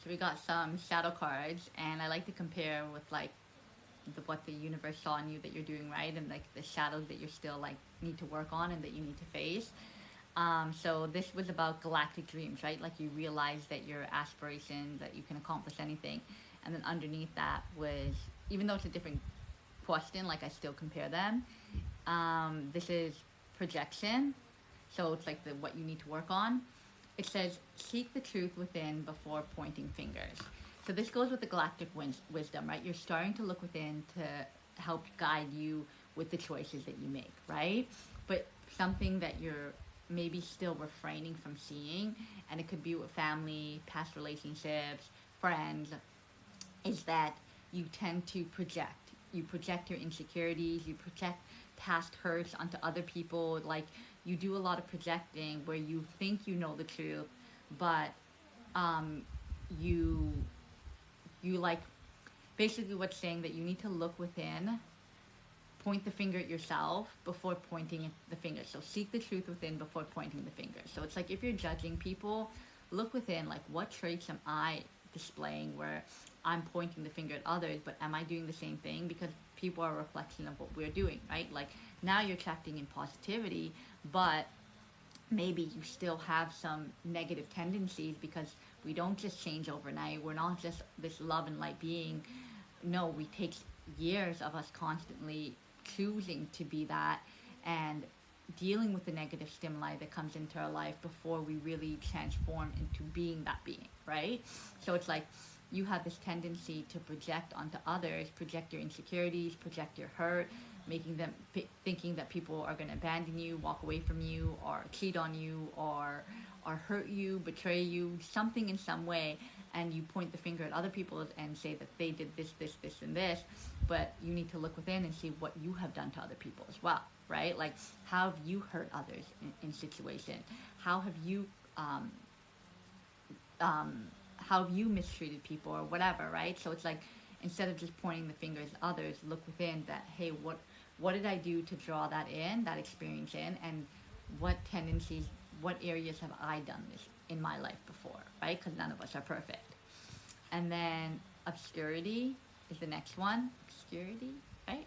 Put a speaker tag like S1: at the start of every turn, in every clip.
S1: So we got some shadow cards, and I like to compare with like what the universe saw in you that you're doing right, and like the shadows that you're still like need to work on and that you need to face. So this was about galactic dreams, right? Like you realize that your aspirations, that you can accomplish anything, and then underneath that was, even though it's a different question, like I still compare them. This is projection, so it's like the what you need to work on. It says seek the truth within before pointing fingers. So this goes with the galactic wisdom, right? You're starting to look within to help guide you with the choices that you make, right? But something that you're maybe still refraining from seeing, and it could be with family, past relationships, friends, is that you tend to project. You project your insecurities, you project past hurts onto other people. Like you do a lot of projecting where you think you know the truth, but um, you you like basically what's saying that you need to look within, point the finger at yourself before pointing the finger. So seek the truth within before pointing the finger. So it's like if you're judging people, look within, like what traits am I displaying where I'm pointing the finger at others, but am I doing the same thing? Because people are a reflection of what we're doing, right? Like now you're attracting in positivity, but maybe you still have some negative tendencies because we don't just change overnight. We're not just this love and light being. No, we take years of us constantly choosing to be that and dealing with the negative stimuli that comes into our life before we really transform into being that being, right? So it's like you have this tendency to project onto others, project your insecurities, project your hurt, making them thinking that people are going to abandon you, walk away from you, or cheat on you, or hurt you, betray you, something in some way, and you point the finger at other people and say that they did this, this, this, and this, but you need to look within and see what you have done to other people as well, right? Like, how have you hurt others in situation? How have you um, um, how have you mistreated people or whatever, right? So it's like instead of just pointing the fingers at others, look within that, hey, what did I do to draw that in, that experience in, and what tendencies, what areas have I done this in my life before, right? Because none of us are perfect. And then obscurity is the next one. Obscurity, right?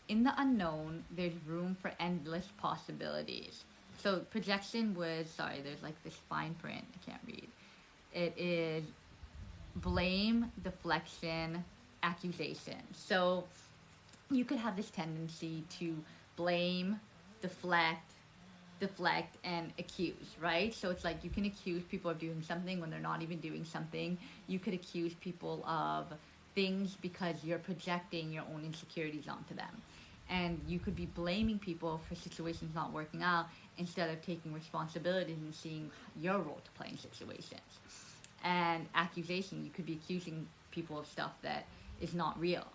S1: In the unknown, there's room for endless possibilities. So projection was, sorry, there's like this fine print, I can't read. It is blame, deflection, accusation. So you could have this tendency to blame, deflect, and accuse, right? So it's like you can accuse people of doing something when they're not even doing something. You could accuse people of things because you're projecting your own insecurities onto them. And you could be blaming people for situations not working out instead of taking responsibility and seeing your role to play in situations. And accusation, you could be accusing people of stuff that is not real.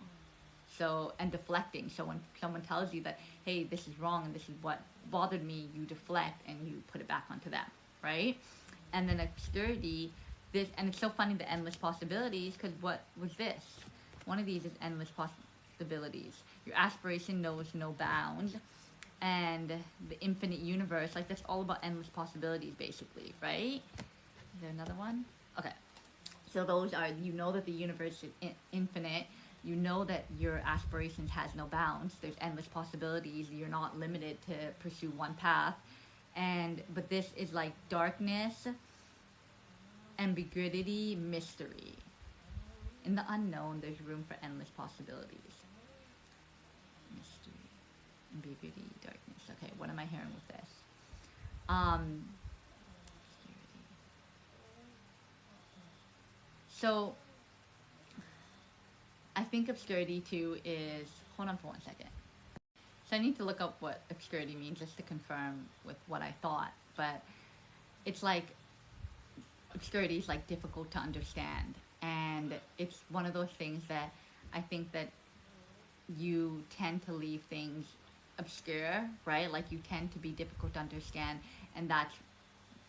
S1: So, and deflecting. So when someone tells you that, hey, this is wrong and this is what bothered me, you deflect and you put it back onto them, right? And then obscurity, this, and it's so funny, the endless possibilities, because what was this? One of these is endless possibilities. Your aspiration knows no bounds. And the infinite universe, like that's all about endless possibilities, basically, right? Is there another one? Okay. So those are, you know that the universe is infinite. You know that your aspirations has no bounds. There's endless possibilities. You're not limited to pursue one path. And but this is like darkness, ambiguity, mystery. In the unknown, there's room for endless possibilities. Mystery, ambiguity, darkness. Okay, what am I hearing with this? Um, so I think obscurity too is, hold on for 1 second. So I need to look up what obscurity means just to confirm with what I thought. But it's like obscurity is like difficult to understand, and it's one of those things that I think that you tend to leave things obscure, right? Like you tend to be difficult to understand, and that's,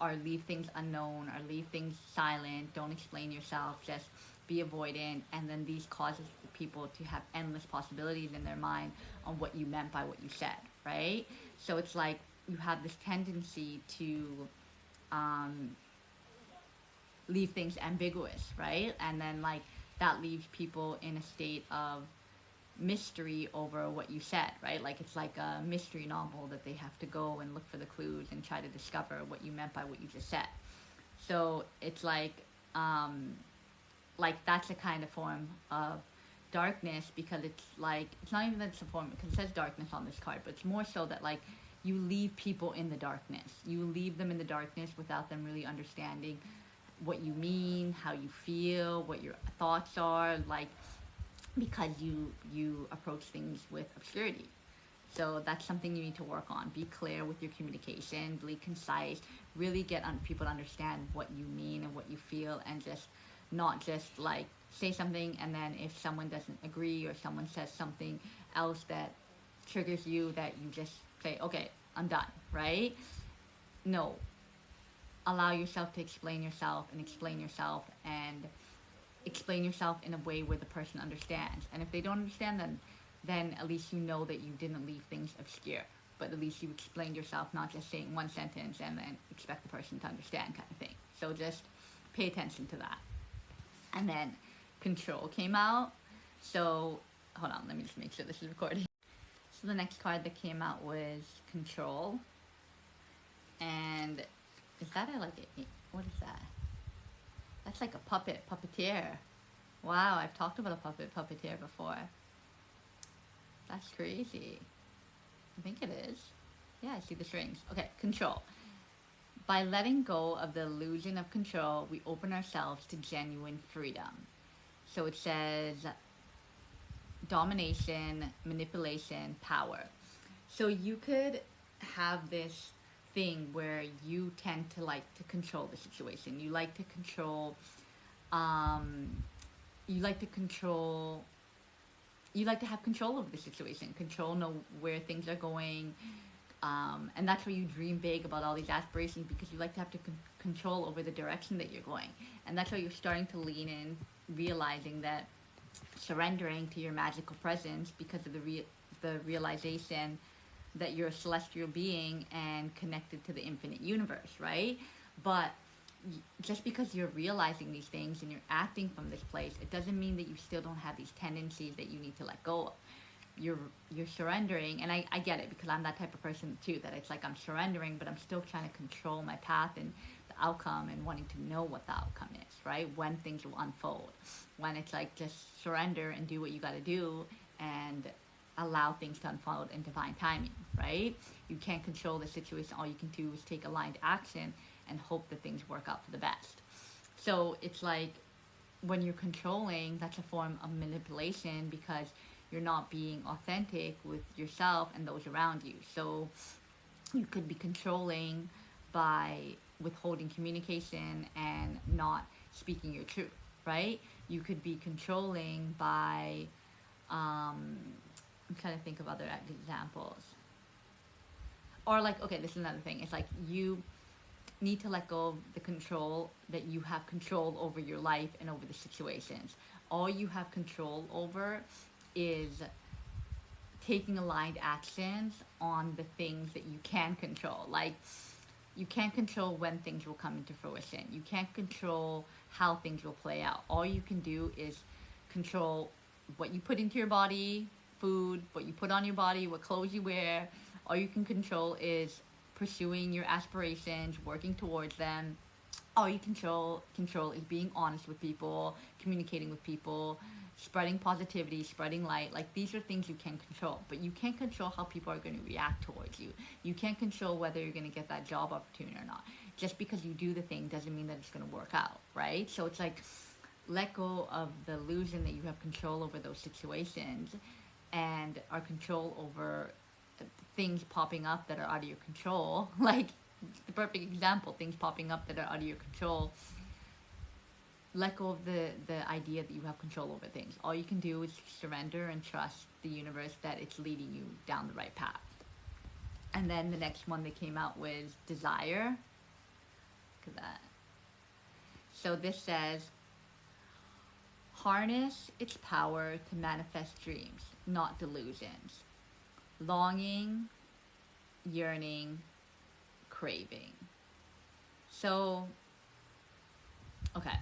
S1: or leave things unknown, or leave things silent, don't explain yourself, just be avoidant, and then these causes people to have endless possibilities in their mind on what you meant by what you said, right? So it's like you have this tendency to um, leave things ambiguous, right? And then like that leaves people in a state of mystery over what you said, right? Like it's like a mystery novel that they have to go and look for the clues and try to discover what you meant by what you just said. So it's um, like that's a kind of form of darkness, because it's like it's not even that it's a form, because it says darkness on this card, but it's more so that like you leave people in the darkness. You leave them in the darkness without them really understanding what you mean, how you feel, what your thoughts are, like because you approach things with obscurity. So that's something you need to work on. Be clear with your communication, be concise, really get on people to understand what you mean and what you feel, and just not just like say something and then if someone doesn't agree or someone says something else that triggers you, that you just say, okay, I'm done, right? No, allow yourself to explain yourself and explain yourself in a way where the person understands. And if they don't understand, then at least you know that you didn't leave things obscure. But at least you explained yourself, not just saying one sentence and then expect the person to understand, kind of thing. So just pay attention to that. And then control came out. So hold on, let me just make sure this is recording. So the next card that came out was control. And is that what is that? That's like a puppeteer. Wow, I've talked about a puppeteer before. That's crazy. I think it is. Yeah, I see the strings. Okay, control. By letting go of the illusion of control, we open ourselves to genuine freedom. So it says domination, manipulation, power. So you could have this thing where you tend to like to control the situation. You like to control um you like to control you like to have control over the situation, know where things are going, and that's where you dream big about all these aspirations, because you like to have to control over the direction that you're going. And that's why you're starting to lean in, realizing that surrendering to your magical presence, because of the realization that you're a celestial being and connected to the infinite universe, right? But just because you're realizing these things and you're acting from this place, it doesn't mean that you still don't have these tendencies that you need to let go of. You're surrendering, and I get it, because I'm that type of person too, that it's like I'm surrendering, but I'm still trying to control my path and the outcome, and wanting to know what the outcome is, right? When things will unfold. When it's like just surrender and do what you got to do, and allow things to unfold in divine timing, right? You can't control the situation. All you can do is take aligned action and hope that things work out for the best. So it's like when you're controlling, that's a form of manipulation, because you're not being authentic with yourself and those around you. So you could be controlling by withholding communication and not speaking your truth, right? You could be controlling by I'm trying to think of other examples. Or like, okay, this is another thing. It's like you need to let go of the control, that you have control over your life and over the situations. All you have control over is taking aligned actions on the things that you can control. Like, you can't control when things will come into fruition. You can't control how things will play out. All you can do is control what you put into your body, food, what you put on your body, what clothes you wear. All you can control is pursuing your aspirations, working towards them. All you control is being honest with people, communicating with people, spreading positivity, spreading light. Like, these are things you can control, but you can't control how people are going to react towards you. You can't control whether you're going to get that job opportunity or not. Just because you do the thing doesn't mean that it's going to work out, right? So it's like, let go of the illusion that you have control over those situations, and our control over things popping up that are out of your control. Like the perfect example, things popping up that are out of your control. Let go of the idea that you have control over things. All you can do is surrender and trust the universe that it's leading you down the right path. And then the next one that came out was desire. Look at that. So this says, harness its power to manifest dreams, not delusions. Longing, yearning, craving. So, Okay.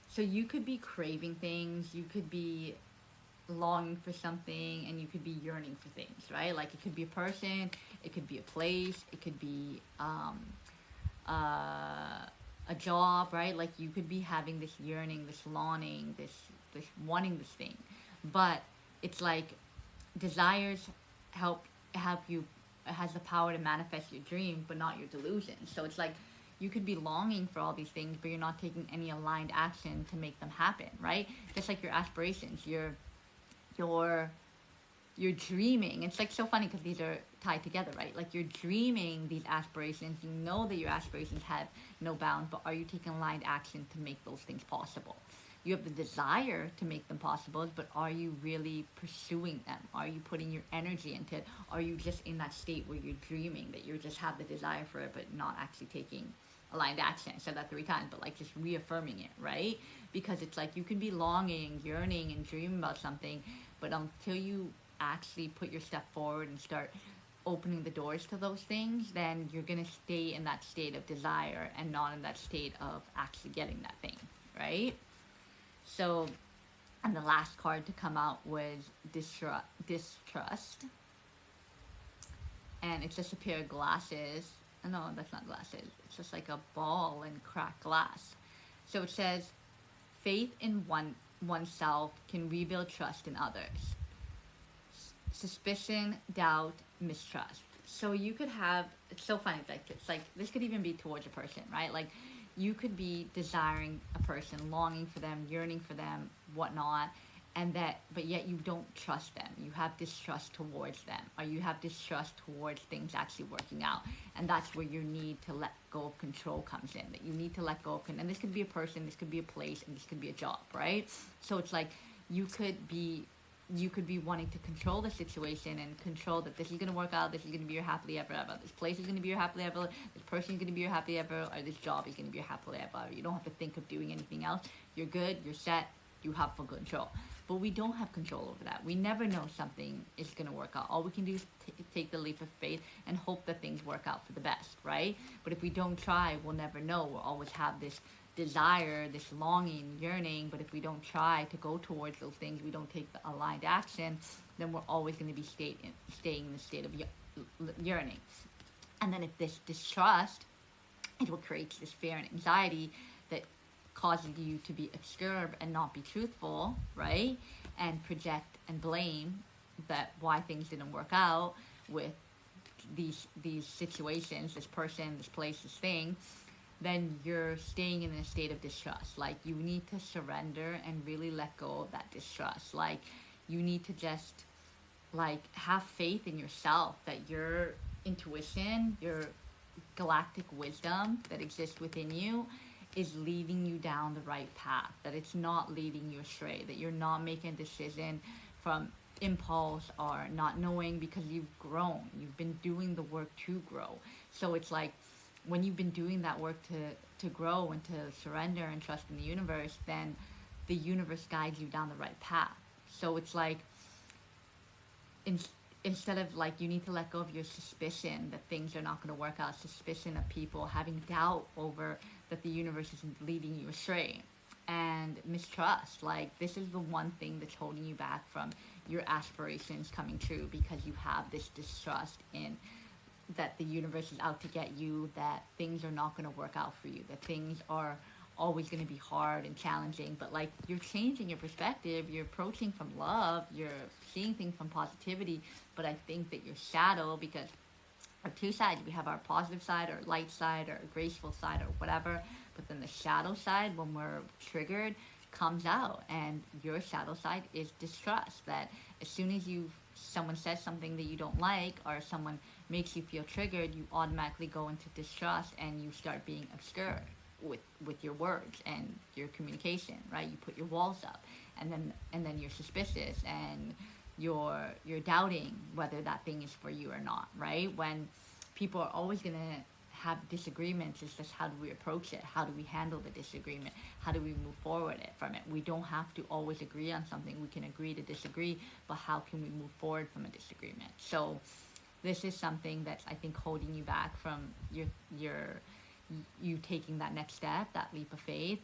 S1: So you could be craving things, you could be longing for something, and you could be yearning for things, right? Like it could be a person, it could be a place, it could be a job, right? Like you could be having this yearning, this longing, this wanting this thing, but it's like desires help you, it has the power to manifest your dream but not your delusion. So it's like you could be longing for all these things but you're not taking any aligned action to make them happen, right? Just like your aspirations, your you're dreaming. It's like so funny because these are tied together, right? Like you're dreaming these aspirations, you know that your aspirations have no bound, but are you taking aligned action to make those things possible? You have the desire to make them possible, but are you really pursuing them? Are you putting your energy into it? Are you just in that state where you're dreaming that you just have the desire for it but not actually taking aligned action? I said that 3 times, but like just reaffirming it, right? Because it's like you can be longing, yearning, and dreaming about something, but until you actually put your step forward and start opening the doors to those things, then you're going to stay in that state of desire and not in that state of actually getting that thing, right? So, and the last card to come out was distrust. And it's just a pair of glasses. No, that's not glasses. It's just like a ball and cracked glass. So it says, faith in oneself can rebuild trust in others. Suspicion, doubt, mistrust. So you could have, it's so funny, it's like this could even be towards a person, right? Like you could be desiring a person, longing for them, yearning for them, whatnot, and that, but yet you don't trust them. You have distrust towards them, or you have distrust towards things actually working out. And that's where your need to let go of control comes in. That you need to let go of, and this could be a person, this could be a place, and this could be a job, right? So it's like you could be wanting to control the situation and control that this is going to work out, this is going to be your happily ever ever, this place is going to be your happily ever, this person is going to be your happily ever, or this job is going to be your happily ever. You don't have to think of doing anything else. You're good, you're set, you have full control. But we don't have control over that. We never know something is going to work out. All we can do is take the leap of faith and hope that things work out for the best, right? But if we don't try, we'll never know. We'll always have this desire, this longing, yearning, but if we don't try to go towards those things, we don't take the aligned action, then we're always going to be staying in the state of yearning. And then if this distrust, it will create this fear and anxiety that causes you to be obscure and not be truthful, right? And project and blame that why things didn't work out with these situations, this person, this place, this thing, then you're staying in a state of distrust. Like you need to surrender and really let go of that distrust. Like you need to just like have faith in yourself that your intuition, your galactic wisdom that exists within you is leading you down the right path, that it's not leading you astray, that you're not making a decision from impulse or not knowing, because you've grown, you've been doing the work to grow. So it's like when you've been doing that work to grow and to surrender and trust in the universe, then the universe guides you down the right path. So it's like instead of like you need to let go of your suspicion that things are not going to work out, suspicion of people, having doubt over that the universe is leading you astray, and mistrust, like this is the one thing that's holding you back from your aspirations coming true, because you have this distrust in that the universe is out to get you, that things are not going to work out for you, that things are always going to be hard and challenging. But like you're changing your perspective, you're approaching from love, you're seeing things from positivity. But I think that your shadow, because our two sides, we have our positive side, our light side, our graceful side, or whatever, but then the shadow side, when we're triggered, comes out, and your shadow side is distrust. That as soon as someone says something that you don't like, or someone makes you feel triggered, you automatically go into distrust and you start being obscure with your words and your communication, right? You put your walls up, and then you're suspicious, and you're doubting whether that thing is for you or not, right? When people are always gonna have disagreements, it's just how do we approach it? How do we handle the disagreement? How do we move forward from it? We don't have to always agree on something. We can agree to disagree, but how can we move forward from a disagreement? So this is something that's, I think, holding you back from your you taking that next step, that leap of faith.